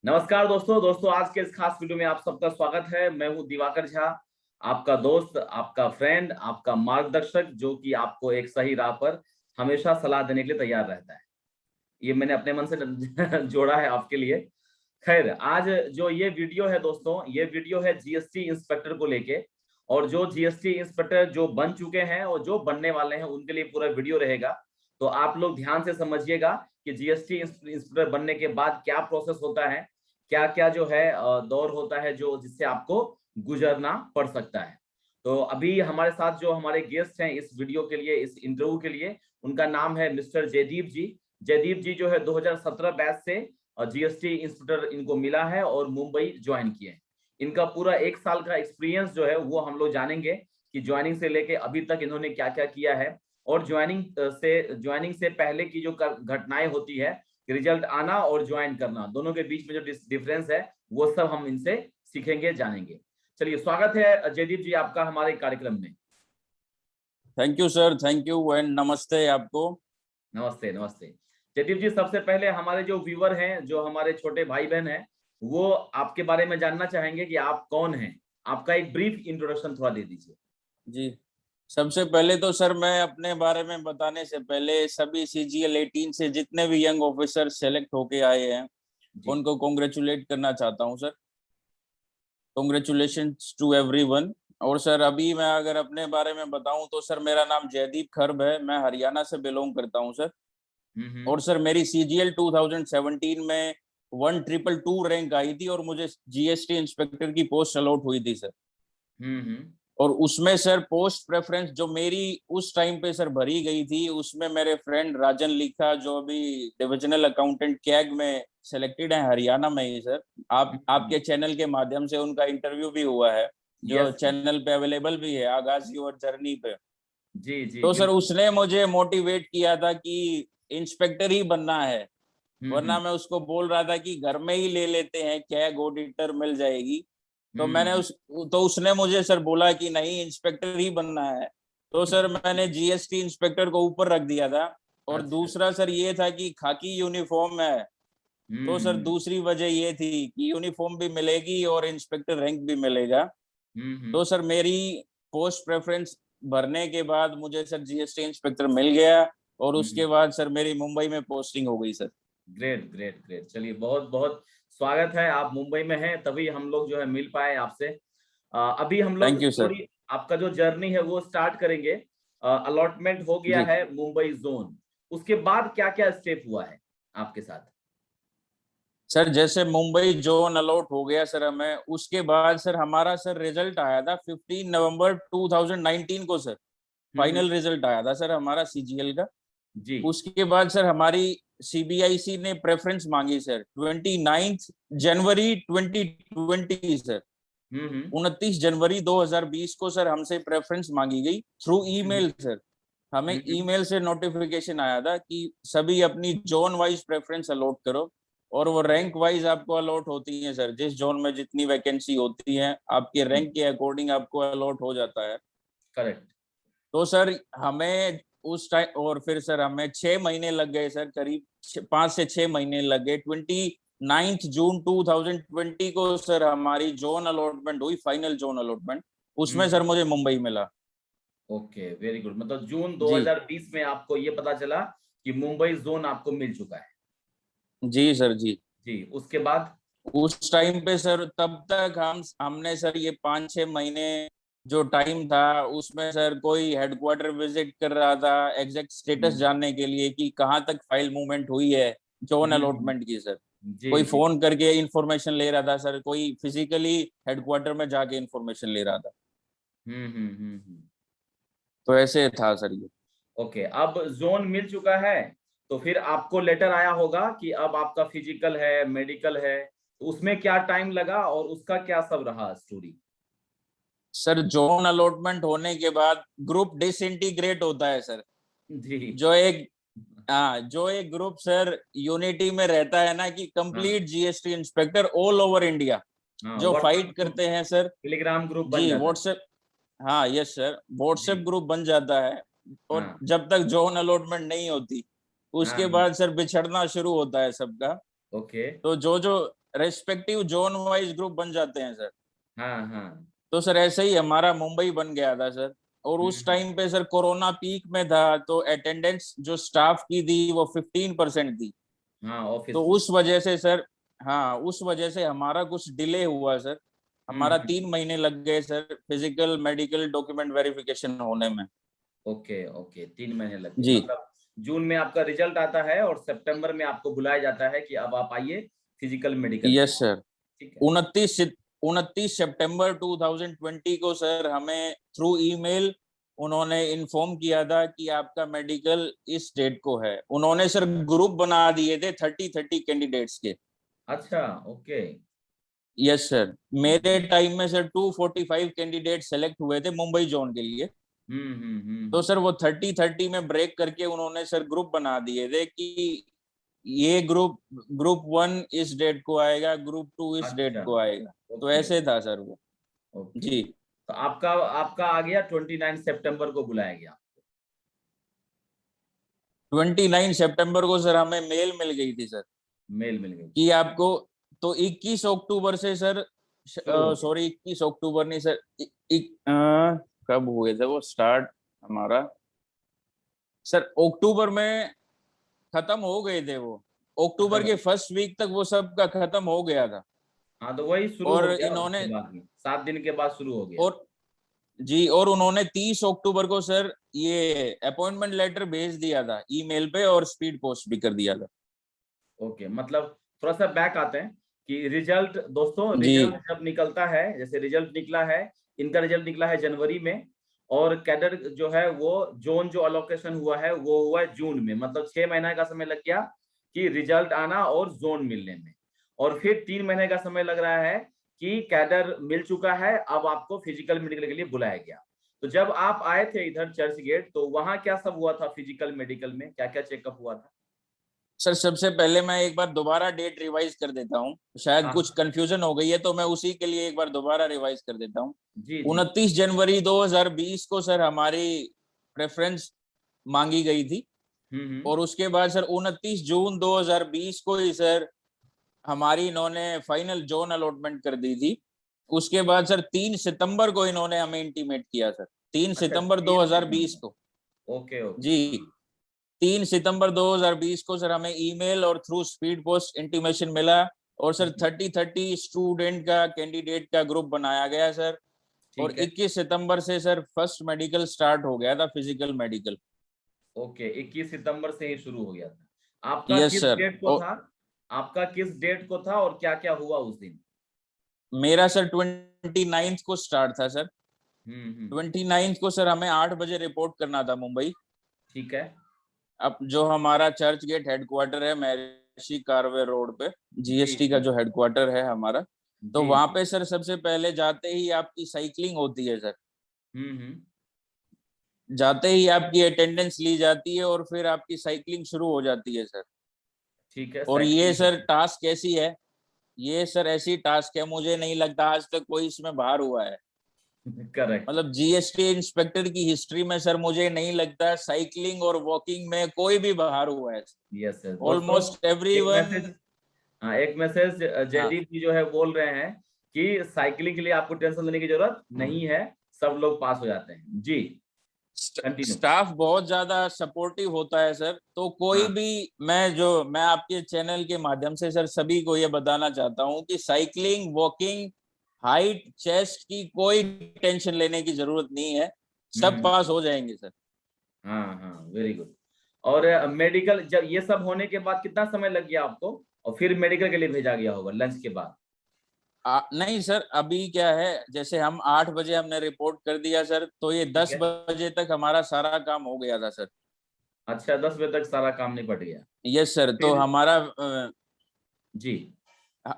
नमस्कार दोस्तों आज के इस खास वीडियो में आप सबका स्वागत है। मैं हूं दिवाकर झा, आपका दोस्त, आपका फ्रेंड, आपका मार्गदर्शक, जो कि आपको एक सही राह पर हमेशा सलाह देने के लिए तैयार रहता है। ये मैंने अपने मन से जोड़ा है आपके लिए। खैर, आज जो ये वीडियो है दोस्तों, ये वीडियो है जीएसटी इंस्पेक्टर को लेके। और जो जीएसटी इंस्पेक्टर जो बन चुके हैं और जो बनने वाले हैं उनके लिए पूरा वीडियो रहेगा। तो आप लोग ध्यान से समझिएगा कि जीएसटी इंस्पेक्टर बनने के बाद क्या प्रोसेस होता है, क्या क्या जो है दौर होता है जो जिससे आपको गुजरना पड़ सकता है। तो अभी हमारे साथ जो हमारे गेस्ट हैं इस वीडियो के लिए, इस इंटरव्यू के लिए, उनका नाम है मिस्टर जयदीप जी। जयदीप जी जो है 2017 बैच से जीएसटी इंस्पेक्टर इनको मिला है और मुंबई ज्वाइन किए। इनका पूरा 1 साल का एक्सपीरियंस जो है वो हम लोग जानेंगे कि ज्वाइनिंग से लेके अभी तक इन्होंने क्या क्या किया है। और ज्वाइनिंग से पहले की जो घटनाएं होती है, रिजल्ट आना और ज्वाइन करना, दोनों के बीच में जो डिफरेंस है वो सब हम इनसे सीखेंगे, जानेंगे। चलिए, स्वागत है जयदीप जी आपका हमारे कार्यक्रम में। Thank you sir, thank you and नमस्ते आपको। नमस्ते नमस्ते। जयदीप जी, सबसे पहले हमारे जो व्यूअर हैं, जो हमारे छोटे भाई बहन हैं, वो आपके बारे में जानना चाहेंगे कि आप कौन हैं। आपका एक ब्रीफ इंट्रोडक्शन थोड़ा दे दीजिए। जी, सबसे पहले तो सर मैं अपने बारे में बताने से पहले सभी CGL 18 से जितने भी यंग ऑफिसर सेलेक्ट होके आए हैं जी। उनको कॉन्ग्रेचुलेट करना चाहता हूं सर। Congratulations to everyone. और सर अभी मैं अगर अपने बारे में बताऊं तो सर मेरा नाम जयदीप खर्ब है, मैं हरियाणा से बिलोंग करता हूं सर। और सर मेरी CGL 2017 में 1222 रैंक आई थी और मुझे GST इंस्पेक्टर की पोस्ट अलॉट हुई थी सर। और उसमें सर पोस्ट प्रेफरेंस जो मेरी उस टाइम पे सर भरी गई थी, उसमें मेरे फ्रेंड राजन लिखा जो अभी डिविजनल अकाउंटेंट कैग में सेलेक्टेड है हरियाणा में ही सर। आपके चैनल के माध्यम से उनका इंटरव्यू भी हुआ है जो यस। चैनल पे अवेलेबल भी है, आगाज योर जर्नी पे। जी जी तो सर बिल्कुल। उसने मुझे मोटिवेट किया था कि इंस्पेक्टर ही बनना है, वरना मैं उसको बोल रहा था कि घर में ही ले लेते हैं, कैग ऑडिटर मिल जाएगी। तो मैंने उसने मुझे सर बोला कि नहीं, इंस्पेक्टर ही बनना है। तो सर मैंने GST इंस्पेक्टर को ऊपर रख दिया था। और अच्छा। दूसरा सर ये था कि खाकी यूनिफॉर्म है। तो सर हम्म दूसरी वजह ये थी कि यूनिफॉर्म भी मिलेगी और इंस्पेक्टर रैंक भी मिलेगा। तो सर मेरी पोस्ट प्रेफरेंस भरने के बाद मुझे सर GST इंस्पेक्टर मिल गया और उसके बाद सर मेरी मुंबई में पोस्टिंग हो गई सर। Great great great. चलिए, बहुत बहुत स्वागत है। आप मुंबई में हैं तभी हम लोग जो है मिल पाए आपसे। अभी हम लोग थैंक यू सर। थोड़ी आपका जो जर्नी है वो स्टार्ट करेंगे। अलॉटमेंट हो गया जी है मुंबई जोन, उसके बाद क्या क्या स्टेप हुआ है आपके साथ? सर, जैसे मुंबई जोन अलॉट हो गया सर हमें, उसके बाद सर हमारा सर रिजल्ट आया था 15 नवंबर 2019 को सर। हम्म। फाइनल रिजल्ट आया था सर हमारा CGL का। जी। उसके बाद सर हमारी CBIC ने प्रेफरेंस मांगी सर 29 जनवरी 2020 सर। हम्म 29 जनवरी 2020 को सर हमसे प्रेफरेंस मांगी गई थ्रू हम्म ईमेल सर। हमें हम्म ईमेल से नोटिफिकेशन आया था कि सभी अपनी जोन वाइज प्रेफरेंस अलॉट करो। और वो रैंक वाइज आपको अलॉट होती है सर, जिस जोन में जितनी वैकेंसी होती है आपके रैंक के अकॉर्डिंग आपको अलॉट हो जाता है। करेक्ट। तो सर हमें उस टाइम, और फिर सर हमें 6 महीने लग गए सर, करीब 5 से 6 महीने लग गए। 29 जून 2020 को सर हमारी जोन अलॉटमेंट हुई, फाइनल जोन अलॉटमेंट। उसमें हम्म। सर मुझे मुंबई मिला। Okay, very good. मतलब जून जी 2020 में आपको ये पता चला कि मुंबई जोन आपको मिल चुका है। जी सर जी। जी, उसके बाद? उस टाइम पे सर तब तक हमने सर ये 5-6 महीने जो टाइम था उसमें सर कोई हेडक्वार्टर विजिट कर रहा था एग्जैक्ट स्टेटस हम्म जानने के लिए कि कहाँ तक फाइल मूवमेंट हुई है जोन हम्म। अलॉटमेंट की सर। जी कोई जी। फोन करके इंफॉर्मेशन ले रहा था सर, कोई फिजिकली हेडक्वार्टर में जाके इंफॉर्मेशन ले रहा था। हम्म। तो ऐसे था सर ये। ओके, अब जोन मिल चुका है, तो फिर आपको लेटर आया होगा कि अब आपका फिजिकल है, मेडिकल है। तो उसमें क्या टाइम लगा और उसका क्या सब रहा स्टोरी? सर जोन अलॉटमेंट होने के बाद ग्रुप डिसइंटीग्रेट होता है सर। जी। जो एक हाँ, जो एक ग्रुप सर यूनिटी में रहता है ना कि हाँ complete GST inspector all over India हाँ, जो व्हाट्सएप फाइट ग्रुप, करते हैं सर। टेलीग्राम ग्रुप बन जी जाता है। व्हाट्सएप, हाँ यस सर, व्हाट्सएप जी। ग्रुप बन जाता है। और हाँ जब तक जोन अलॉटमेंट नहीं होती हाँ उसके हाँ। बाद सर बिछड़ना शुरू होता है सबका। ओके। तो जो जो रेस्पेक्टिव जोन वाइज ग्रुप बन जाते हैं सर। हाँ हाँ। तो सर ऐसे ही हमारा मुंबई बन गया था सर। और उस टाइम पे सर कोरोना पीक में था, तो अटेंडेंस जो स्टाफ की थी वो 15% थी। हाँ ऑफिस तो में। उस वजह से सर, हाँ उस वजह से हमारा कुछ डिले हुआ सर। हमारा 3 महीने लग गए sir physical medical document verification होने में। ओके ओके, 3 महीने लग गए। जी मतलब जून में आपका रिजल्ट आता है और सितंबर में आपको बुलाया जाता है कि अब आप आइए फिजिकल मेडिकल के यस लिए। सर। ठीक है। 29 सितंबर 2020 को सर हमें थ्रू ईमेल उन्होंने इन्फॉर्म किया था कि आपका मेडिकल इस डेट को है। उन्होंने सर ग्रुप बना दिए थे 30 कैंडिडेट्स के। अच्छा ओके। Yes sir. मेरे टाइम में सर 245 कैंडिडेट सेलेक्ट हुए थे मुंबई जोन के लिए। तो सर वो 30 में ब्रेक करके उन्होंने सर ग्रुप बना दिए थे कि ये ग्रुप 1 इस डेट को आएगा, ग्रुप 2 इस डेट अच्छा को आएगा। तो ओके ऐसे था सर वो। ओके। जी तो आपका आपका आ गया 29 सितंबर को बुलाया गया। 29 सितंबर को सर हमें मेल मिल गई थी सर मेल मिल गई। कि आपको, तो 21 अक्टूबर से सर, शुरू हो गया। सॉरी 21 अक्टूबर नहीं सर, कब हुए थे वो स्टार्ट हमारा, सर अक्टूबर में खत्म हो गए थे वो। अक्टूबर खत्म के हो। फर्स्ट वीक तक वो सब का खत्म हो गया था। हाँ तो वही शुरू और हो गया इन्होंने, उसके बाद में 7 दिन के बाद शुरू हो गया। और जी, और उन्होंने 30 अक्टूबर को सर ये अपॉइंटमेंट लेटर भेज दिया था ईमेल पे, और स्पीड पोस्ट भी कर दिया था। ओके, मतलब थोड़ा सा बैक आते हैं कि रिजल्ट, दोस्तों जी रिजल्ट जब निकलता है, जैसे रिजल्ट निकला है, इनका रिजल्ट निकला है जनवरी में, और कैडर जो है वो जोन जो अलोकेशन हुआ है वो हुआ है जून में। मतलब 6 महीना का समय लग गया कि रिजल्ट आना और जोन मिलने में। और फिर 3 महीने का समय लग रहा है कि कैडर मिल चुका है, अब आपको फिजिकल मेडिकल के लिए बुलाया गया। तो जब आप आए थे इधर चर्च गेट, तो वहां क्या सब हुआ था? फिजिकल मेडिकल में क्या क्या चेकअप हुआ था? सर, सबसे पहले मैं एक बार दोबारा डेट रिवाइज कर देता हूँ, शायद हाँ कुछ कंफ्यूजन हो गई है, तो मैं उसी के लिए एक बार दोबारा रिवाइज कर देता हूँ। जी जी। 29 जनवरी 2020 को सर हमारी प्रेफरेंस मांगी गई थी। हम्म। और उसके बाद सर 29 जून 2020 को ही सर हमारी इन्होंने फाइनल जोन अलॉटमेंट कर दी थी। उसके बाद सर 3 सितंबर को इन्होंने हमें इंटीमेट किया सर, 3 अच्छा, सितंबर 3 2020 सितंबर। को। Okay okay. जी, 3 सितंबर 2020 को सर हमें ईमेल और थ्रू स्पीड पोस्ट इंटीमेशन मिला। और सर 30 स्टूडेंट का कैंडिडेट का ग्रुप बनाया गया सर। और ठीक है। 21 सितंबर से सर फर्स्ट मेडिकल स्टार्ट हो गया था, फिजिकल मेडिकल। ओके, 21 सितंबर से ही शुरू हो गया था। आपका यस किस सर। डेट को और था? आपका किस डेट को था और क्या क्या हुआ उस दिन? मेरा सर 29 को स्टार्ट था सर। हम्म। 29 को सर हमें 8 बजे रिपोर्ट करना था मुंबई। ठीक है। अब जो हमारा चर्च गेट हेडक्वार्टर है महर्षि कार्वे रोड पे, जी जीएसटी का जी जो हेडक्वार्टर है हमारा, तो जी वहां जी। पे सर सबसे पहले जाते ही आपकी साइकिलिंग होती है सर। हम्म। जाते ही आपकी अटेंडेंस ली जाती है और फिर आपकी साइकिलिंग शुरू हो जाती है सर। ठीक है, और ये साइकिलिंग सर होती टास्क ऐसी है, ये सर ऐसी टास्क है, मुझे नहीं लगता आज तक कोई इसमें बाहर हुआ है। है। करेक्ट। मतलब जीएसटी इंस्पेक्टर की हिस्ट्री में सर मुझे नहीं लगता साइकिलिंग और वॉकिंग में कोई भी बाहर हुआ है। यस यस दोस्तों, ऑलमोस्ट एक एवरीवन। मैसेज, हाँ एक मैसेज हाँ, जयदीप जी जो है बोल रहे हैं कि साइकिलिंग के लिए आपको टेंशन लेने की जरूरत नहीं है, सब लोग पास हो जाते हैं। जी, कंटिन्यू। स्टाफ बहुत ज्यादा सपोर्टिव होता है सर। तो कोई हाँ। भी, मैं आपके चैनल के माध्यम से सर सभी को ये बताना चाहता हूँ कि साइकिलिंग वॉकिंग हाइट चेस्ट की कोई टेंशन लेने की जरूरत नहीं है, सब पास हम्म। हो जाएंगे सर। हाँ हाँ, वेरी गुड। और मेडिकल जब ये सब होने के बाद कितना समय लग गया आपको, और फिर मेडिकल के लिए भेजा गया होगा लंच के बाद? नहीं सर, अभी क्या है, जैसे हम 8 बजे हमने रिपोर्ट कर दिया सर, तो ये ठीक 10 है। बजे तक हमारा सारा काम हो गया था सर। अच्छा, 10 बजे तक सारा काम निपट गया? Yes sir. तो फिर? जी। ह-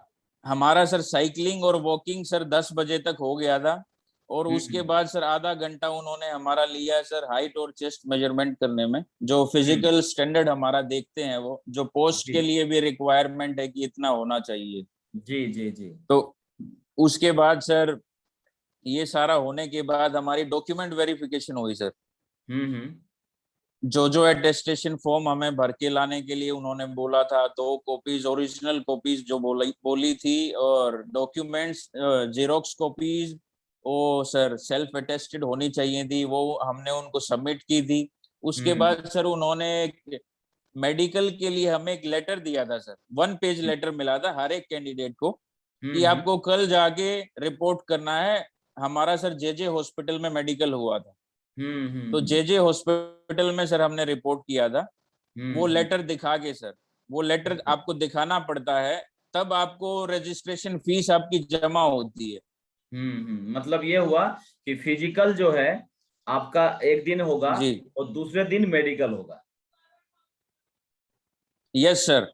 हमारा सर साइकिलिंग और वॉकिंग सर 10 बजे तक हो गया था। और उसके हम्म बाद सर आधा घंटा उन्होंने हमारा लिया है सर हाइट और चेस्ट मेजरमेंट करने में, जो हम्म। फिजिकल स्टैंडर्ड हमारा देखते हैं, वो जो पोस्ट जी के लिए भी रिक्वायरमेंट है कि इतना होना चाहिए। जी जी जी। तो उसके बाद सर ये सारा होने के बाद हमारी डॉक्यूमेंट वेरिफिकेशन हुई सर। हम्म। जो अटेस्टेशन फॉर्म हमें भर के लाने के लिए उन्होंने बोला था, 2 कॉपीज ओरिजिनल कॉपीज जो बोली थी, और डॉक्यूमेंट्स जेरोक्स कॉपीज वो सर सेल्फ अटेस्टेड होनी चाहिए थी, वो हमने उनको सबमिट की थी। उसके बाद सर उन्होंने मेडिकल के लिए हमें एक लेटर दिया था सर, 1 पेज लेटर मिला था हर एक कैंडिडेट को कि आपको कल जाके रिपोर्ट करना है। हमारा सर जेजे हॉस्पिटल में मेडिकल हुआ था, तो जेजे हॉस्पिटल में सर हमने रिपोर्ट किया था। वो लेटर दिखा के सर, वो लेटर आपको दिखाना पड़ता है, तब आपको रजिस्ट्रेशन फीस आपकी जमा होती है। मतलब ये हुआ कि फिजिकल जो है आपका एक दिन होगा जी और दूसरे दिन मेडिकल होगा। Yes sir,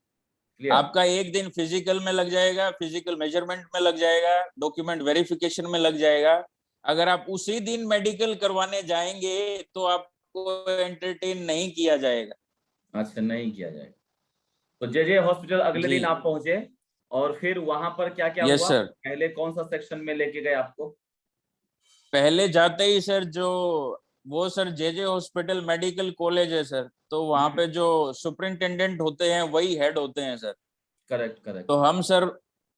clear. आपका एक दिन फिजिकल में लग जाएगा, फिजिकल मेजरमेंट में लग जाएगा, डॉक्यूमेंट वेरिफिकेशन में लग जाएगा। अगर आप उसी दिन मेडिकल करवाने जाएंगे तो आपको एंटरटेन नहीं किया जाएगा। अच्छा, नहीं किया जाएगा। तो जेजे हॉस्पिटल अगले जी दिन आप पहुंचे और फिर वहां पर क्या क्या यस हुआ? सर, पहले कौन सा सेक्शन में लेके गए आपको? पहले जाते ही सर जो वो sir JJ hospital medical college है सर, तो वहां पे जो सुपरिंटेंडेंट होते हैं वही हेड होते हैं सर। Correct correct. तो हम सर,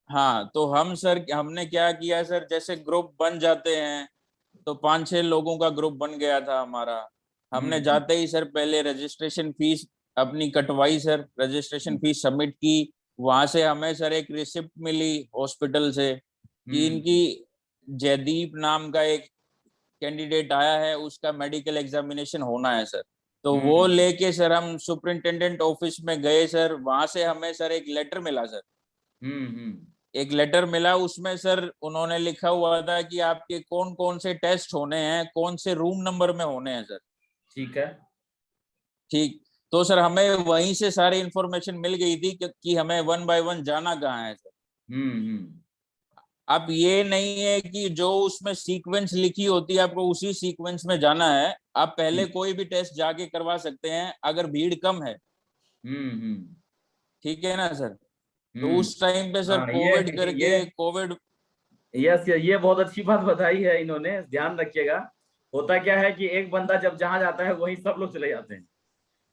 हाँ तो हम सर हमने क्या किया सर, जैसे ग्रुप बन जाते हैं, तो 5-6 लोगों का ग्रुप बन गया था हमारा। हमने जाते ही सर पहले रजिस्ट्रेशन फीस अपनी कटवाई सर, रजिस्ट्रेशन फीस सबमिट की। वहां से हमें सर एक रिसिप्ट मिली हॉस्पिटल से कि इनकी जयदीप नाम का एक कैंडिडेट आया है, उसका मेडिकल एग्जामिनेशन होना है सर। तो वो लेके सर हम सुपरिंटेंडेंट ऑफिस में गए सर, वहां से हमें सर एक लेटर मिला सर। एक लेटर मिला, उसमें सर उन्होंने लिखा हुआ था कि आपके कौन कौन से टेस्ट होने हैं, कौन से रूम नंबर में होने हैं सर। ठीक है। ठीक, तो सर हमें वहीं से सारी इंफॉर्मेशन मिल गई थी कि हमें 1 बाय 1 जाना कहाँ है सर। अब ये नहीं है कि जो उसमें सीक्वेंस लिखी होती है आपको उसी सीक्वेंस में जाना है, आप पहले कोई भी टेस्ट जाके करवा सकते हैं अगर भीड़ कम है। ठीक है ना सर। तो उस टाइम पे सर हाँ, कोविड ये करके कोविड। यस, ये बहुत अच्छी बात बताई है इन्होंने, ध्यान रखिएगा। होता क्या है कि एक बंदा जब जहां जाता है वहीं सब लोग चले जाते हैं।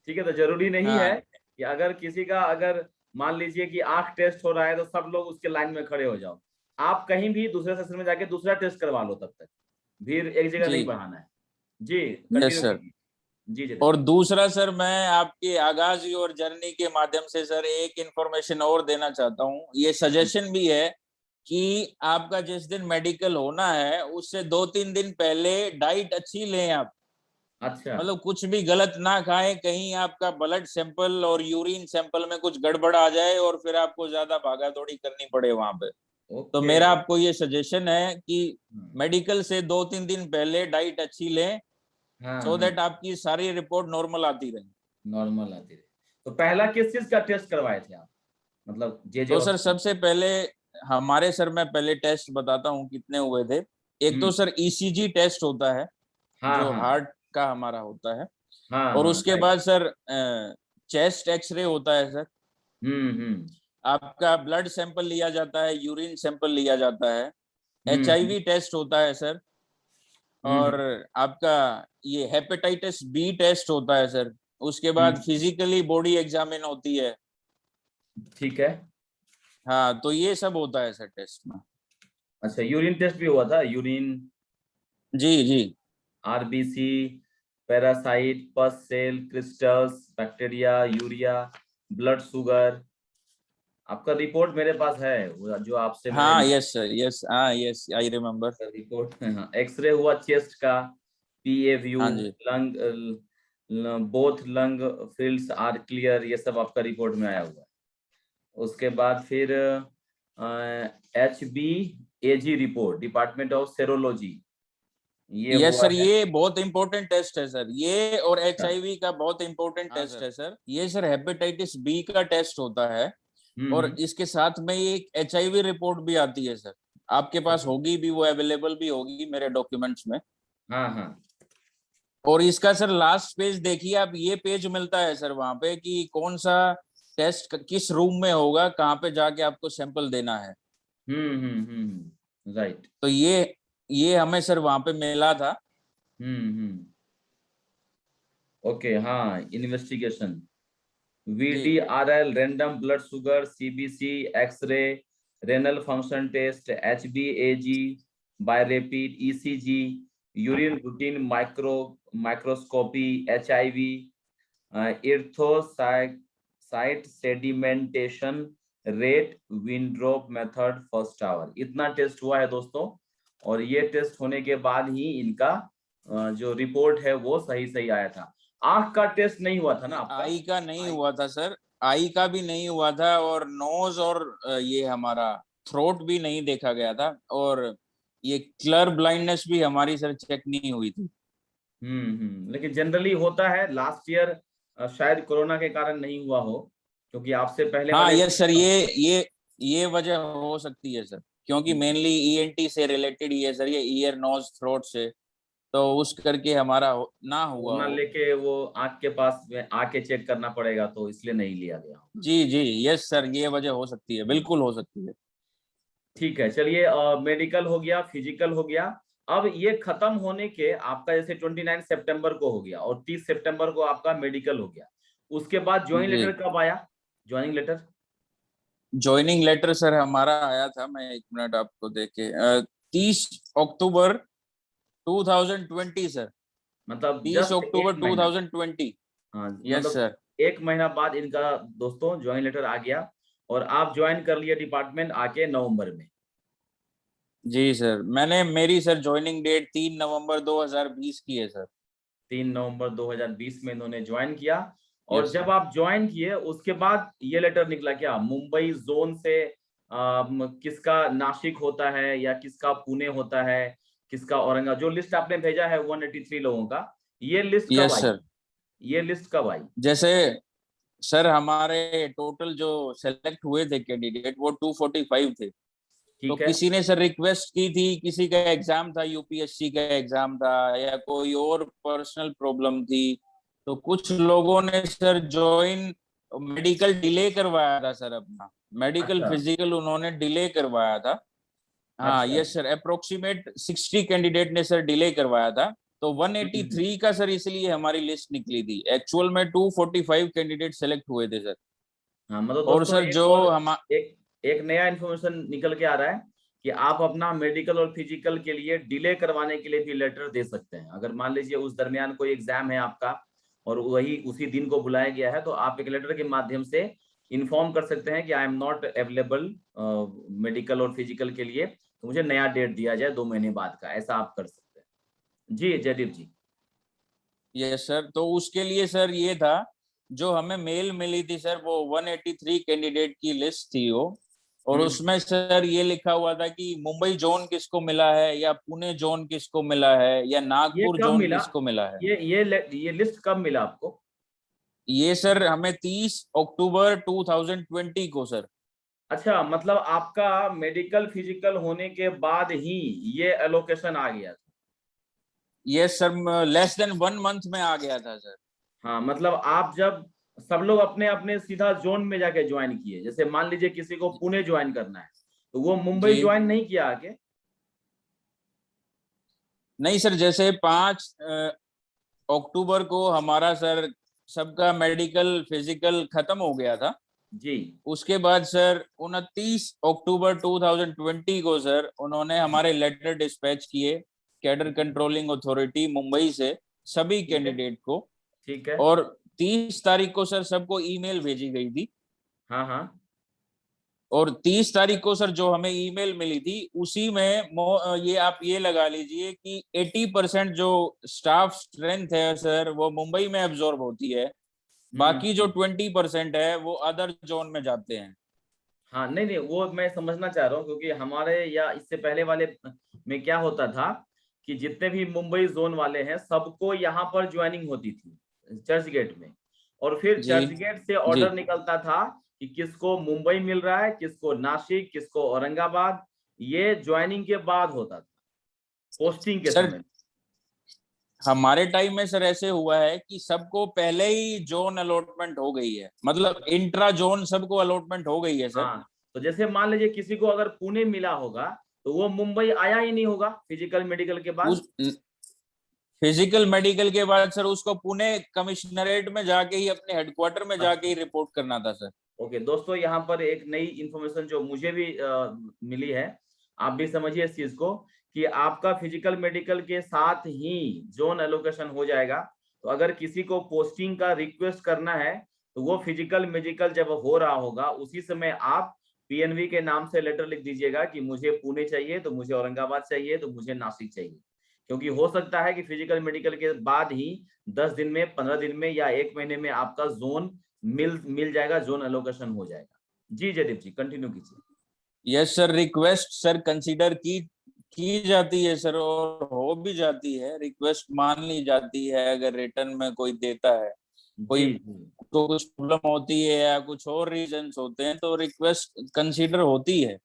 ठीक है, तो जरूरी नहीं है हाँ कि अगर किसी का अगर मान लीजिए कि आंख टेस्ट हो रहा है तो सब लोग उसके लाइन में खड़े हो जाओ। आप कहीं भी दूसरे सेक्शन में जाके दूसरा टेस्ट करवा लो, तब तक भीड़ एक जगह नहीं जी बढ़ाना है। जी, यस कंटिन्यू सर। कीजिए। जी जी। और दूसरा सर, मैं आपके आगाज और जर्नी के माध्यम से सर एक इंफॉर्मेशन और देना चाहता हूँ, ये सजेशन भी है कि आपका जिस दिन मेडिकल होना है उससे 2-3 दिन पहले डाइट अच्छी लें आप। अच्छा। मतलब कुछ भी गलत ना खाएं, कहीं आपका ब्लड सैंपल और यूरिन सैंपल में कुछ गड़बड़ आ जाए और फिर आपको ज्यादा भागा दौड़ी करनी पड़े वहां पे। तो ओके। मेरा आपको ये सजेशन है कि मेडिकल से 2-3 दिन पहले डाइट अच्छी लें, हाँ सो हाँ, दैट आपकी सारी रिपोर्ट नॉर्मल आती रहे। नॉर्मल आती रही। तो पहला किस चीज का टेस्ट करवाए थे आप, मतलब जे तो सर हॉस्पिटल? सबसे पहले हमारे सर, मैं पहले टेस्ट बताता हूँ कितने हुए थे। एक तो सर ईसीजी टेस्ट होता है हाँ जो हाँ हार्ट का हमारा होता है। हाँ और हाँ, उसके राइट। बाद सर चेस्ट एक्सरे होता है सर। हम्म। आपका ब्लड सैंपल लिया जाता है, यूरिन सैंपल लिया जाता है। हम्म एचआईवी टेस्ट होता है सर। और हम्म आपका ये हेपेटाइटिस बी टेस्ट होता है सर। उसके बाद हम्म, फिजिकली बॉडी एग्जामिन होती है। ठीक है। हाँ, तो ये सब होता है सर टेस्ट में। अच्छा, यूरिन टेस्ट भी हुआ था? यूरिन, जी जी RBC, parasite, pus cell, crystals, bacteria, urea, blood sugar. आपका रिपोर्ट मेरे पास है, वो जो आपसे मैंने हाँ यस सर, यस हाँ यस आई रिमेम्बर। रिपोर्ट। हाँ, एक्सरे हुआ चेस्ट का, पीए व्यू, हाँ जी lung, both lung fields are clear, ये सब आपका रिपोर्ट में आया हुआ है। उसके बाद फिर HbAg report, department of serology, ये यस हुआ सर, है। ये बहुत इंपॉर्टेंट टेस्ट है सर, ये और अच्छा। एचआईवी का बहुत इंपॉर्टेंट हाँ टेस्ट सर। है सर। ये सर हेपेटाइटिस बी का टेस्ट होता है। और हम्म। इसके साथ में एक एचआईवी रिपोर्ट भी आती है सर। आपके पास होगी भी, वो अवेलेबल भी होगी मेरे डॉक्यूमेंट्स में। हाँ हाँ। और इसका सर लास्ट पेज देखिए आप, ये पेज मिलता है सर वहां पे कि कौन सा टेस्ट किस रूम में होगा, कहाँ पे जाके आपको सैंपल देना है। राइट। तो ये हमें सर वहां पे मिला था। हम्म। ओके, हाँ, इन्वेस्टिगेशन, जी VDRL, random blood sugar, CBC, x-ray, renal function test, HbAg, bio rapid, ECG, urine routine microscopy, HIV, erythrocyte sedimentation rate, Wintrobe method, first hour. इतना टेस्ट हुआ है दोस्तों, और ये टेस्ट होने के बाद ही इनका जो रिपोर्ट है वो सही सही आया था। आंख का टेस्ट नहीं हुआ था ना आपका? आई का नहीं आई, हुआ था सर, आई का भी नहीं हुआ था, और नोज और ये हमारा थ्रोट भी नहीं देखा गया था, और ये क्लर ब्लाइंडनेस भी हमारी सर चेक नहीं हुई थी। लेकिन जनरली होता है। लास्ट ईयर शायद कोरोना के कारण नहीं हुआ हो, क्योंकि आपसे पहले हाँ वाले। यस सर, ये वजह हो सकती है सर, क्योंकि मेनली ईएनटी से रिलेटेड ही है सर, ये ईयर नोज थ्रोट से, तो उस करके हमारा ना हुआ कोरोना हो। लेके वो आंख के पास में आके चेक करना पड़ेगा, तो इसलिए नहीं लिया गया होगा। जी जी यस सर, ये वजह हो सकती है, हम्म, बिल्कुल हो सकती है। ठीक है, चलिए, मेडिकल हो गया, फिजिकल हो गया। अब ये खत्म होने के आपका जैसे 29 सितंबर को हो गया और 30 सितंबर को आपका मेडिकल हो गया, उसके बाद ज्वाइनिंग जी, लेटर कब आया? Joining letter joining letter sir हमारा आया था, मैं एक मिनट आपको देके 30 अक्टूबर 2020 सर, मतलब तीस जस्ट अक्टूबर एक टू महीना। थाउजेंड ट्वेंटी हाँ, यस मतलब सर। एक महीना बाद इनका दोस्तों ज्वाइन लेटर आ गया, और आप ज्वाइन कर लिए डिपार्टमेंट आके नवंबर में। जी सर, मैंने मेरी सर ज्वाइनिंग डेट 3 नवंबर 2020 की है सर। 3 नवंबर 2020 में इन्होंने ज्वाइन किया। और यस जब सर। आप ज्वाइन किए उसके बाद ये लेटर निकला क्या मुंबई जोन से? किसका नासिक होता है या किसका पुणे होता है, किसका औरंगाबाद? जो लिस्ट आपने भेजा है 183 लोगों का, ये लिस्ट कब यस आई? सर, ये लिस्ट कब आई? जैसे सर हमारे टोटल जो सेलेक्ट हुए थे कैंडिडेट वो 245 थे, तो ठीक है। किसी ने सर रिक्वेस्ट की थी, किसी का एग्जाम था, यूपीएससी का एग्जाम था, या कोई और पर्सनल प्रॉब्लम थी, तो कुछ लोगों ने सर ज्वाइन मेडिकल डिले करवाया था सर, अपना मेडिकल अच्छा, फिजिकल उन्होंने डिले करवाया था। हाँ अच्छा। यस सर, अप्रोक्सीमेट 60 कैंडिडेट ने सर डिले करवाया था, तो हम्म। 183 का सर इसलिए हमारी लिस्ट निकली थी, एक्चुअल में 245 कैंडिडेट सेलेक्ट हुए थे सर। हाँ, मतलब और दोस्तों सर एक जो और हम एक एक नया इन्फॉर्मेशन निकल के आ रहा है कि आप अपना मेडिकल और फिजिकल के लिए डिले करवाने के लिए भी लेटर दे सकते हैं। अगर मान लीजिए उस दरमियान कोई एग्जाम है आपका और वही उसी दिन को बुलाया गया है, तो आप एक लेटर के माध्यम से इन्फॉर्म कर सकते हैं कि I am not available medical और फिजिकल के लिए, तो मुझे नया डेट दिया जाए 2 महीने बाद का। ऐसा आप कर सकते हैं। जी जयदीप जी। यस सर, तो उसके लिए सर ये था, जो हमें मेल मिली थी सर, वो 183 कैंडिडेट की लिस्ट थी वो, और हम्म। उसमें सर ये लिखा हुआ था कि मुंबई जोन किसको मिला है, या पुणे जोन किसको मिला है, या ये नागपुर कब जोन मिला? किसको मिला है। ये लिस्ट कब मिला आपको? ये सर हमें 30 अक्टूबर 2020 को सर। अच्छा, मतलब आपका मेडिकल फिजिकल होने के बाद ही ये एलोकेशन आ गया था? ये सर लेस देन 1 मंथ में आ गया था सर। हाँ, मतलब आप जब सब लोग अपने अपने सीधा जोन में जाके ज्वाइन किए, जैसे मान लीजिए किसी को पुणे ज्वाइन करना है, तो वो मुंबई जी ज्वाइन नहीं किया आके? नहीं सर, जैसे 5 अक्टूबर को हमारा सर सबका मेडिकल फिजिकल खत्म हो गया था, जी। उसके बाद सर 29 अक्टूबर 2020 को सर उन्होंने हमारे लेटर डिस्पैच किए कैडर कंट्रोलिंग अथॉरिटी मुंबई से, सभी ठीक है, कैंडिडेट को, ठीक है। और 30 तारीख को सर सबको ईमेल भेजी गई थी, हाँ, हाँ। और 30 तारीख को सर जो हमें ईमेल मिली थी उसी में ये आप ये लगा लीजिए कि 80% जो स्टाफ स्ट्रेंथ है सर वो मुंबई में एब्जॉर्ब होती है, बाकी जो हम्म। 20% है वो अदर जोन में जाते हैं। हाँ, नहीं नहीं, वो मैं समझना चाह रहा हूँ, क्योंकि हमारे या इससे पहले वाले में क्या होता था कि जितने भी मुंबई जोन वाले हैं सबको यहाँ पर ज्वाइनिंग होती थी चर्च गेट में, और फिर जी चर्च गेट से जी ऑर्डर निकलता था कि किसको मुंबई मिल रहा है, किसको नासिक, किसको औरंगाबाद। ये ज्वाइनिंग के बाद होता था, पोस्टिंग के सर, समय। हमारे टाइम में सर ऐसे हुआ है कि सबको पहले ही जोन अलॉटमेंट हो गई है, मतलब इंट्रा जोन सबको अलॉटमेंट हो गई है सर। हाँ, तो जैसे मान लीजिए किसी को अगर पुणे मिला होगा, तो वो मुंबई आया ही नहीं होगा फिजिकल मेडिकल के बाद। उस फिजिकल मेडिकल के बाद सर उसको पुणे कमिश्नरेट में जाके ही, अपने हेडक्वार्टर में जाके ही रिपोर्ट करना था सर। ओके दोस्तों, यहाँ पर एक नई इंफॉर्मेशन जो मुझे भी मिली है, आप भी समझिए इस चीज को, कि आपका फिजिकल मेडिकल के साथ ही जोन एलोकेशन हो जाएगा। तो अगर किसी को पोस्टिंग का रिक्वेस्ट करना है तो वो फिजिकल मेडिकल जब हो रहा होगा उसी समय आप पीएनवी के नाम से लेटर लिख दीजिएगा कि मुझे पुणे चाहिए, तो मुझे औरंगाबाद चाहिए, तो मुझे नासिक चाहिए। क्योंकि हो सकता है कि फिजिकल मेडिकल के बाद ही 10 दिन में, 15 दिन में या 1 महीने में आपका जोन मिल जाएगा, जोन एलोकेशन हो जाएगा। जी जयदीप जी कंटिन्यू कीजिए। Yes sir, request sir consider की जाती है सर, और हो भी जाती है, रिक्वेस्ट मान ली जाती है। अगर रिटर्न में कोई देता है, कोई तो कुछ प्रॉब्लम होती है या कुछ और रीजंस होते हैं, तो रिक्वेस्ट कंसीडर होती है।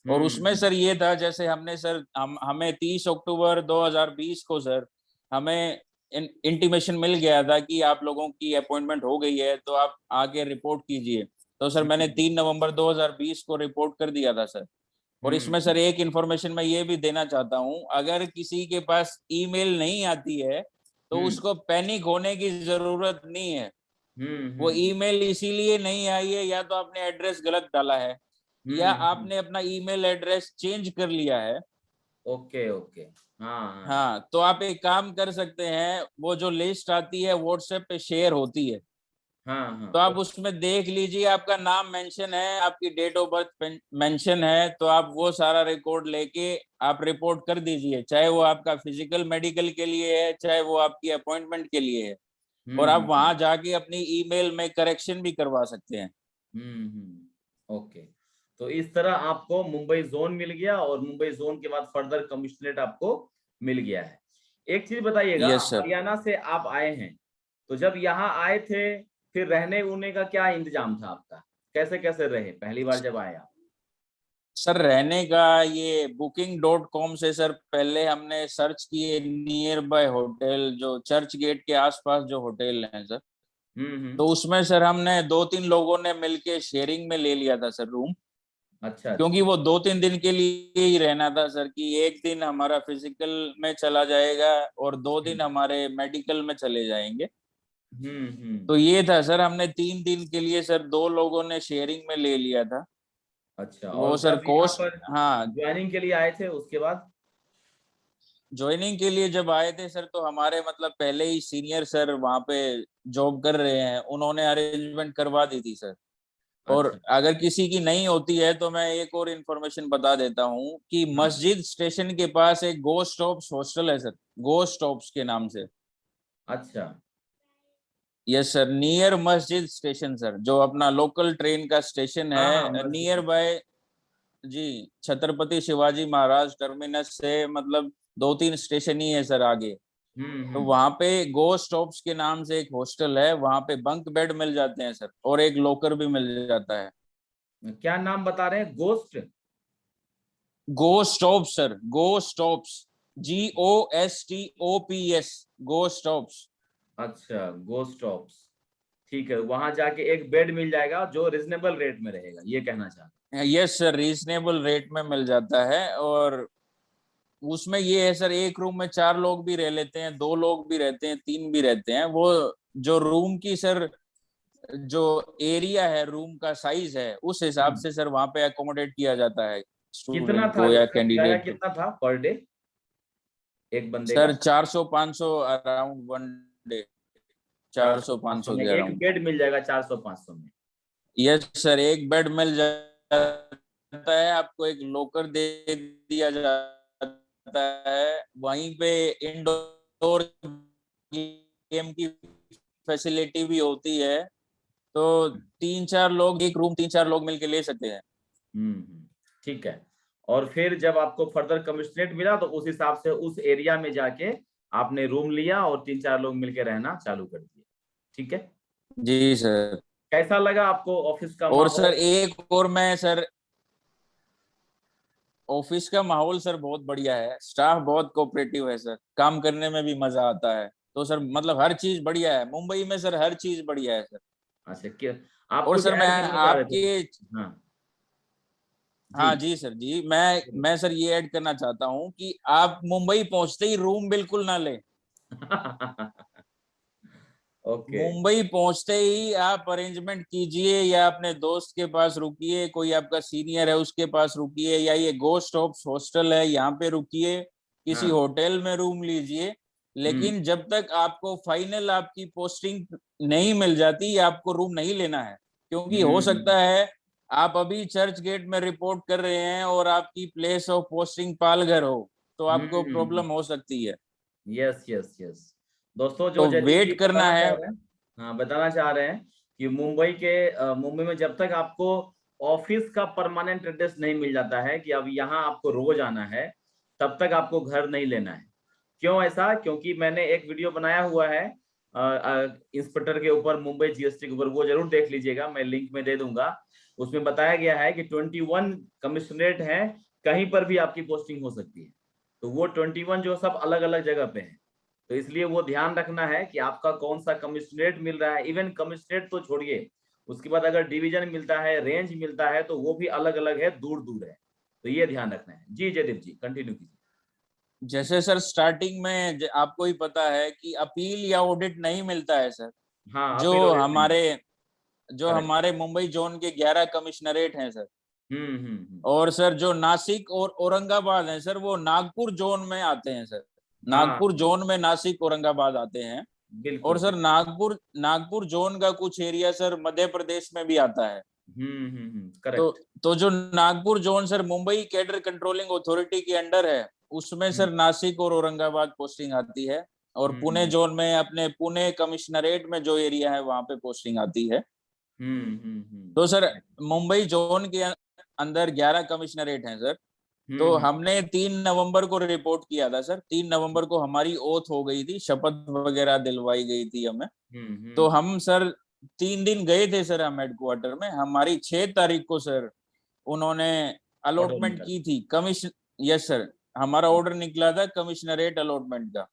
और उसमें सर ये था, जैसे हमने सर हमें 30 अक्टूबर 2020 को सर हमें इंटीमेशन मिल गया था कि आप लोगों की अपॉइंटमेंट हो गई है, तो आप आके रिपोर्ट कीजिए। तो सर मैंने 3 नवंबर 2020 को रिपोर्ट कर दिया था सर। और इसमें सर एक इन्फॉर्मेशन मैं ये भी देना चाहता हूँ, अगर किसी के पास ईमेल नहीं आती है तो उसको पैनिक होने की जरूरत नहीं है। वो ईमेल इसीलिए नहीं आई है, या तो आपने एड्रेस गलत डाला है, या आपने अपना ईमेल एड्रेस चेंज कर लिया है। ओके ओके, हाँ हाँ, तो आप एक काम कर सकते हैं, वो जो लिस्ट आती है व्हाट्सएप पे शेयर होती है, हाँ तो आप उसमें देख लीजिए, आपका नाम मेंशन है, आपकी डेट ऑफ बर्थ मेंशन है, तो आप वो सारा रिकॉर्ड लेके आप रिपोर्ट कर दीजिए, चाहे वो आपका फिजिकल मेडिकल के लिए है, चाहे वो आपकी अपॉइंटमेंट के लिए है। और आप वहां जाके अपनी ईमेल में करेक्शन भी करवा सकते हैं। ओके, तो इस तरह आपको मुंबई जोन मिल गया, और मुंबई जोन के बाद फर्दर कमिश्नरेट आपको मिल गया है। एक चीज बताइएगा, यस सर। हरियाणा से आप आए हैं, तो जब यहाँ आए थे फिर रहने उन्ने का क्या इंतजाम था आपका? कैसे कैसे रहे पहली बार जब आए आप? सर रहने का ये booking.com से सर पहले हमने सर्च किए नियर बाय होटल, जो चर्च गेट के आसपास जो होटल हैं सर। तो उसमें सर हमने 2-3 लोगों ने मिलके शेयरिंग में ले लिया था सर रूम। अच्छा क्योंकि वो 2-3 दिन के लिए ही रहना था सर, कि एक दिन हमारा फिजिकल में चला जाएगा और 2 दिन हमारे मेडिकल में चले जाएंगे। तो ये था सर, हमने 3 दिन के लिए सर 2 लोगों ने शेयरिंग में ले लिया था। अच्छा, वो और सर जब यहाँ कोस्ट, पर हाँ, ज्वाइनिंग के लिए आए थे उसके बाद? ज्वाइनिंग के लिए जब आए थे सर, तो हमारे मतलब पहले ही सीनियर सर वहाँ पे जॉब कर रहे हैं, उन्होंने अरेंजमेंट करवा दी थी सर। और अच्छा अगर किसी की नहीं होती है तो मैं एक और इन्फॉर्मेशन बता देता हूँ कि हाँ, मस्जिद स्टेशन के पास एक गोस्ट ऑप्स हॉस्टल है सर, गोस्ट ऑप्स के नाम से। अच्छा yes sir, near Masjid station sir, जो अपना लोकल ट्रेन का स्टेशन हाँ हाँ, है नियर बाय। जी, छत्रपति शिवाजी महाराज टर्मिनस से मतलब 2-3 स्टेशन ही है सर आगे। तो वहां पे गो स्टॉप्स के नाम से एक हॉस्टल है, वहां पे बंक बेड मिल जाते हैं सर, और एक लॉकर भी मिल जाता है। क्या नाम बता रहे हैं? गोस्ट? गो स्टॉप्स सर, गो स्टॉप्स, GOSTOPS, गो स्टॉप्स। अच्छा, गोस्ट ऑप्स, ठीक है। वहां जाके एक बेड मिल जाएगा जो रिजनेबल रेट में रहेगा, ये कहना चाहते यस सर, रीजनेबल रेट में मिल जाता है। और उसमें ये है सर, एक रूम में 4 लोग भी रह लेते हैं, 2 लोग भी रहते हैं, 3 भी रहते हैं। वो जो रूम की सर, जो एरिया है, रूम का साइज है, उस हिसाब हैं। से सर वहां पे अकोमोडेट किया जाता है कितना स्टूडेंट था को या इसका किराया, कैंडिडेट को। कितना था पर डे एक बंदे का? सर 400-500 अराउंड वन डे, 400-500 400-500 में के एक अराउंड। बेड मिल जाएगा, 400-500 में? यस सर, एक बेड मिल जाता है आपको, एक लॉकर दे दिया जाता है वहीं पे। इंडोर गेम की फैसिलिटी भी होती है, तो 3-4 लोग एक रूम 3-4 लोग मिलके ले सकते हैं। ठीक है। और फिर जब आपको फर्दर कमिश्नरेट मिला तो उस हिसाब से उस एरिया में जाके आपने रूम लिया और 3-4 लोग मिलके रहना चालू कर दिए, ठीक है। जी सर। कैसा लगा आपको ऑफिस का और माहौल? सर एक और मैं सर, ऑफिस का माहौल सर बहुत बढ़िया है, स्टाफ बहुत कोऑपरेटिव है सर, काम करने में भी मजा आता है। तो सर मतलब हर चीज बढ़िया है मुंबई में सर, हर चीज बढ़िया है सर। अच्छा, क्या आप और कुछ सर मैं ऐड करना चाह रहे थे? आपके, हाँ जी। हाँ जी सर जी, मैं सर ये ऐड करना चाहता हूँ कि आप मुंबई पहुंचते ही रूम बिल्कुल ना लें। ओके। मुंबई पहुंचते ही आप अरेंजमेंट कीजिए, या अपने दोस्त के पास रुकिए, कोई आपका सीनियर है उसके पास रुकिए, या ये गोस्ट ऑफ हॉस्टल है यहाँ पे रुकिए, किसी हाँ। होटल में रूम लीजिए। हम्म लेकिन जब तक आपको फाइनल आपकी पोस्टिंग नहीं मिल जाती, आपको रूम नहीं लेना है। क्योंकि हो हम्म। सकता है आप अभी चर्च गेट में रिपोर्ट कर रहे हैं और आपकी प्लेस ऑफ पोस्टिंग पालघर हो, तो आपको हम्म। प्रॉब्लम हो सकती है। Yes yes yes. दोस्तों जो तो जयदीप जी वेट करना बताना है। चाह रहे हैं, हाँ बताना चाह रहे हैं कि मुंबई में जब तक आपको ऑफिस का परमानेंट एड्रेस नहीं मिल जाता है कि अब यहाँ आपको रोज आना है, तब तक आपको घर नहीं लेना है। क्यों ऐसा? क्योंकि मैंने एक वीडियो बनाया हुआ है इंस्पेक्टर के ऊपर, मुंबई जीएसटी के ऊपर, वो जरूर देख लीजिएगा, मैं लिंक में दे दूंगा। उसमें बताया गया है कि 21 कमिश्नरेट हैं, कहीं पर भी आपकी पोस्टिंग हो सकती है। तो वो 21 जो सब अलग अलग जगह पे हैं, तो इसलिए वो ध्यान रखना है कि आपका कौन सा कमिश्नरेट मिल रहा है। इवन कमिश्नरेट तो छोड़िए, उसके बाद अगर डिवीजन मिलता है, रेंज मिलता है, तो वो भी अलग अलग है, दूर दूर है। तो ये ध्यान रखना है। जी जयदीप जी कंटिन्यू कीजिए। जैसे सर स्टार्टिंग में आपको ही पता है कि अपील या ऑडिट नहीं मिलता है सर। हाँ, जो अपील ऑडिट नहीं। हमारे जो करेक्ट। हमारे मुंबई जोन के 11 कमिश्नरेट हैं सर। हम्म। और सर जो नासिक और औरंगाबाद हैं सर, वो नागपुर जोन में आते हैं सर। हाँ नागपुर जोन में नासिक औरंगाबाद आते हैं। और बिल्कुल सर बिल्कुल। नागपुर जोन का कुछ एरिया सर मध्य प्रदेश में भी आता है। तो करेक्ट। तो जो Nagpur zone sir Mumbai cadre controlling authority के अंडर है, उसमें हम्म सर नासिक और औरंगाबाद पोस्टिंग आती है। और पुणे हम्म जोन में अपने पुणे कमिश्नरेट में जो एरिया है वहां पे पोस्टिंग आती है। तो सर करेक्ट। मुंबई जोन के अंदर 11 कमिश्नरेट हैं सर। तो हम्म। हमने 3 नवंबर को रिपोर्ट किया था सर। 3 नवंबर को हमारी ओथ हो गई थी, शपथ वगैरह दिलवाई गई थी हमें। तो हम्म। हम सर 3 दिन गए थे सर हम हेडक्वार्टर में। हमारी 6 तारीख को सर उन्होंने ऑर्डर अलॉटमेंट निकल। की थी कमीशन। यस सर, हमारा ऑर्डर निकला था कमिश्नरेट अलॉटमेंट का।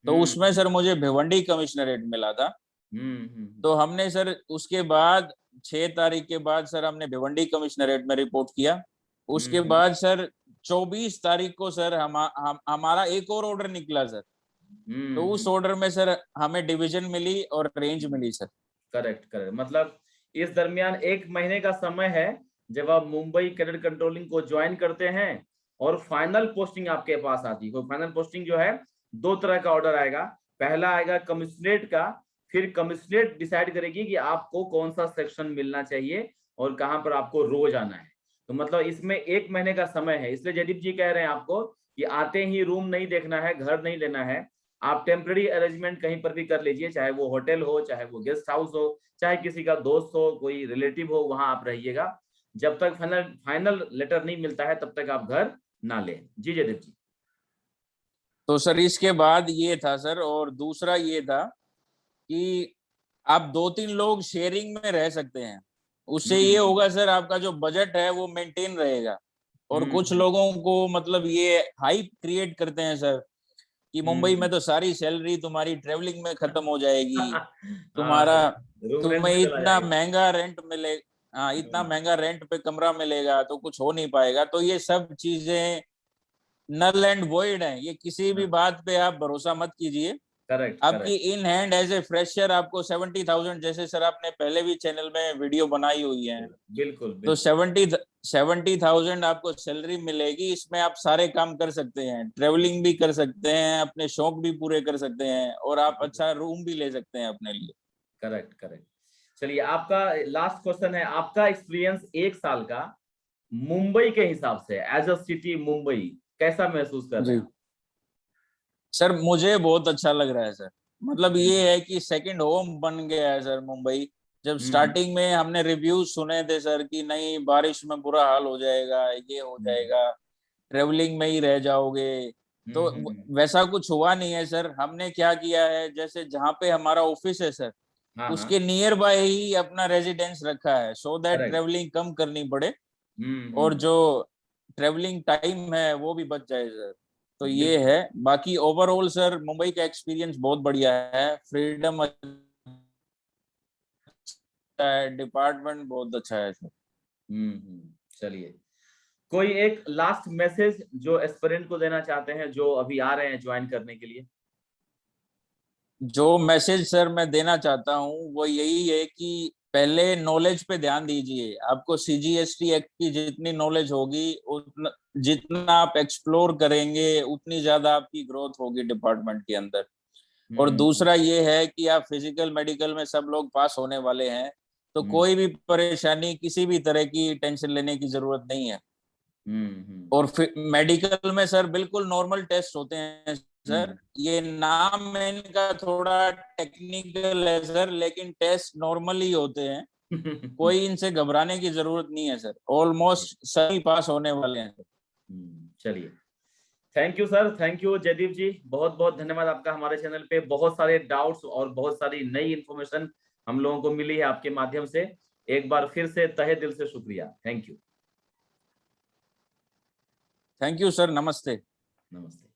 तो उसमें हम्म सर मुझे भिवंडी कमिश्नरेट मिला था। हम्म। तो हमने सर उसके बाद 6 तारीख के बाद सर हमने भिवंडी कमिश्नरेट में रिपोर्ट किया। उसके हम्म बाद सर 24 तारीख को सर हमारा एक और ऑर्डर निकला सर। तो उस हम्म। ऑर्डर में सर हमें डिवीजन मिली और रेंज मिली सर। Correct correct. मतलब इस दरमियान एक महीने का समय है, जब आप मुंबई कैडर कंट्रोलिंग को ज्वाइन करते हैं और फाइनल पोस्टिंग आपके पास आती है। फाइनल पोस्टिंग जो है, दो तरह का ऑर्डर आएगा। पहला आएगा कमिश्नरेट का, फिर कमिश्नरेट डिसाइड करेगी कि आपको कौन सा सेक्शन मिलना चाहिए और कहाँ पर आपको रोज आना है। तो मतलब इसमें एक महीने का समय है। इसलिए जयदीप जी कह रहे हैं आपको कि आते ही रूम नहीं देखना है, घर नहीं लेना है। आप टेम्पररी अरेंजमेंट कहीं पर भी कर लीजिए, चाहे वो होटल हो, चाहे वो गेस्ट हाउस हो, चाहे किसी का दोस्त हो, कोई रिलेटिव हो, वहां आप रहिएगा। जब तक फाइनल फाइनल लेटर नहीं मिलता है, तब तक आप घर ना लें। जी जयदीप जी। तो सर इसके बाद ये था सर, और दूसरा ये था कि आप 2-3 लोग शेयरिंग में रह सकते हैं। उससे ये हम्म होगा सर, आपका जो बजट है वो मेंटेन रहेगा। और कुछ हम्म लोगों को मतलब ये हाइप क्रिएट करते हैं सर कि मुंबई में हम्म। तो सारी सैलरी तुम्हारी ट्रेवलिंग में खत्म हो जाएगी। हाँ, तुम्हारा रूम रेंट तुम्हें में चला इतना जाएगा। महंगा रेंट मिले, हाँ इतना हाँ, महंगा रेंट पे कमरा मिलेगा तो कुछ हो नहीं पाएगा। तो ये सब चीजें नल एंड वॉइड है, ये किसी भी हाँ, बात पे आप भरोसा मत कीजिए। करेक्ट आपकी correct. In hand as a fresher आपको 70,000, जैसे सर आपने पहले भी चैनल में वीडियो बनाई हुई है, बिल्कुल तो बिल्कुल। 70,000 आपको सैलरी मिलेगी। इसमें आप सारे काम कर सकते हैं, ट्रेवलिंग भी कर सकते हैं, अपने शौक भी पूरे कर सकते हैं, और आप अच्छा रूम भी ले सकते हैं अपने लिए। Correct correct. चलिए, आपका लास्ट क्वेश्चन है। आपका एक्सपीरियंस एक साल का मुंबई के हिसाब से, एज अ सिटी मुंबई, कैसा महसूस कर रहे जी हैं आप? सर, मुझे बहुत अच्छा लग रहा है सर। मतलब हम्म ये है कि सेकंड होम बन गया है सर मुंबई। जब हम्म स्टार्टिंग में हमने रिव्यूज सुने थे सर कि नहीं बारिश में बुरा हाल हो जाएगा, ये हो हम्म जाएगा, ट्रेवलिंग में ही रह जाओगे, तो हम्म। वैसा कुछ हुआ नहीं है सर। हमने क्या किया है, जैसे जहाँ पे हमारा ऑफिस है सर, हाँ हाँ। उसके नियर बाय ही अपना रेजिडेंस रखा है, सो दैट करेक्ट। ट्रेवलिंग कम करनी पड़े और जो ट्रेवलिंग टाइम है वो भी बच जाए सर। तो ये बिल्कुल। है। बाकी ओवरऑल सर मुंबई का एक्सपीरियंस बहुत बढ़िया है, फ्रीडम अच्छा है, डिपार्टमेंट बहुत अच्छा है सर। चलिए, कोई एक लास्ट मैसेज जो एस्पिरेंट को देना चाहते हैं, जो अभी आ रहे हैं ज्वाइन करने के लिए? जो मैसेज सर मैं देना चाहता हूँ वो यही है कि पहले नॉलेज पे ध्यान दीजिए। आपको सीजीएसटी एक्ट की जितनी नॉलेज होगी, उतना जितना आप एक्सप्लोर करेंगे, उतनी ज्यादा आपकी ग्रोथ होगी डिपार्टमेंट के अंदर। और दूसरा ये है कि आप फिजिकल मेडिकल में सब लोग पास होने वाले हैं, तो कोई भी परेशानी, किसी भी तरह की टेंशन लेने की जरूरत नहीं है। और फिर मेडिकल में सर बिल्कुल नॉर्मल टेस्ट होते हैं सर। ये नाम में इनका थोड़ा टेक्निकल है सर, लेकिन टेस्ट नॉर्मल ही होते हैं। कोई इनसे घबराने की जरूरत नहीं है सर, ऑलमोस्ट सभी पास होने वाले हैं। चलिए, thank you sir, thank you Jaydeep ji, बहुत बहुत धन्यवाद आपका। हमारे चैनल पे बहुत सारे डाउट्स और बहुत सारी नई इन्फॉर्मेशन हम लोगों को मिली है आपके माध्यम से। एक बार फिर से तहे दिल से शुक्रिया। Thank you. Thank you sir, नमस्ते। नमस्ते।